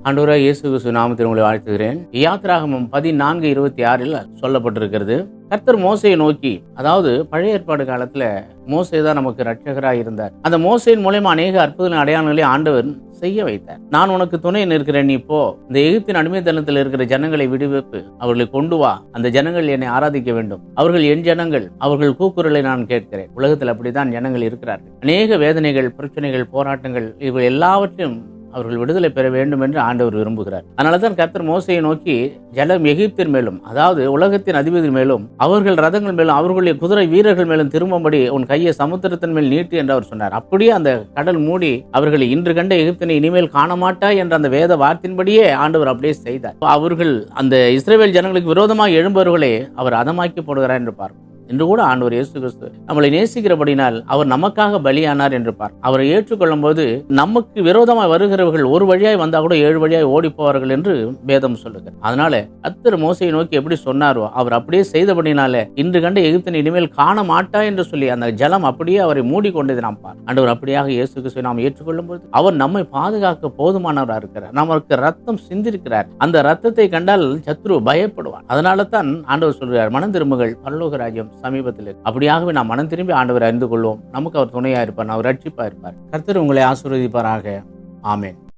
ஆண்டவராகிய இயேசு கிறிஸ்து நாமத்தில் உங்களை வாழ்த்துகிறேன். யாத்திராகமம் 14:26 சொல்லப்பட்டிருக்கிறது, கர்த்தர் மோசையை நோக்கி, அதாவது பழைய ஏற்பாடு காலத்துல மோசே தான் நமக்கு ரட்சகராக இருந்தார். அந்த மோசையின் மூலமா அநேக அற்புத அடையாளங்களை ஆண்டவர் செய்ய வைத்தார். நான் உனக்கு துணை நிற்கிறேன், நீ போ, இந்த எகிப்தின் அடிமைத்தனத்தில் இருக்கிற ஜனங்களை விடுவிப்பு, அவர்களை கொண்டு வா, அந்த ஜனங்கள் என்னை ஆராதிக்க வேண்டும், அவர்கள் என் ஜனங்கள், அவர்கள் கூக்குரலை நான் கேட்கிறேன். உலகத்தில் அப்படித்தான் ஜனங்கள் இருக்கிறார்கள். அநேக வேதனைகள், பிரச்சனைகள், போராட்டங்கள், இவை எல்லாவற்றையும் அவர்கள் விடுதலை பெற வேண்டும் என்று ஆண்டவர் விரும்புகிறார். அதனாலதான் கர்த்தர் மோசையை நோக்கி, ஜலம் எகிப்தின் மேலும், அதாவது உலகத்தின் அதிபதி மேலும், அவர்கள் ரதங்கள் மேலும், அவர்களுடைய குதிரை வீரர்கள் மேலும் திரும்பும்படி உன் கையை சமுத்திரத்தின் மேல் நீட்டு என்று அவர் சொன்னார். அப்படியே அந்த கடல் மூடி அவர்களை இன்று கண்ட எகிப்தினை இனிமேல் காண மாட்டாய் என்ற அந்த வேத வார்த்தையின்படியே ஆண்டவர் அப்படியே செய்தார். அவர்கள் அந்த இஸ்ரவேல் ஜனங்களுக்கு விரோதமாக எழும்பவர்களை அவர் அதமாக்கி போடுகிறார் என்று பார்ப்போம். இன்று கூட ஆண்டவர் இயேசு கிறிஸ்து நம்மளை நேசிக்கிறபடினால் அவர் நமக்காக பலியானார் என்று அவரை ஏற்றுக்கொள்ளும் போது நமக்கு விரோதமாக வருகிறவர்கள் ஒரு வழியாய் வந்தா கூட 7 வழியாய் ஓடி போவார்கள் என்று வேதம் சொல்லுகிறார். அதனால கர்த்தர் மோசையை நோக்கி எப்படி சொன்னாரோ அவர் அப்படியே செய்தபடினால இன்று கண்ட எகிப்தினை இனிமேல் காண மாட்டா என்று சொல்லி அந்த ஜலம் அப்படியே அவரை மூடிக்கொண்டது நாம் ஆண்டவர் அப்படியாக இயேசு கிறிஸ்துவை நாம் ஏற்றுக்கொள்ளும் போது அவர் நம்மை பாதுகாக்க போதுமானவராக இருக்கிறார். நமக்கு ரத்தம் சிந்திருக்கிறார். அந்த ரத்தத்தை கண்டால் சத்ரு பயப்படுவார். அதனால தான் ஆண்டவர் சொல்கிறார், மனம் திரும்புங்கள், பரலோக ராஜ்யம் சமீபத்தில். அப்படியாகவே நாம் மனம் திரும்பி ஆண்டவரை அறிந்து கொள்வோம். நமக்கு அவர் துணையா இருப்பார், அவர் ரட்சிப்பா இருப்பார். கர்த்தர் உங்களை ஆசீர்வதிப்பாராக. ஆமென்.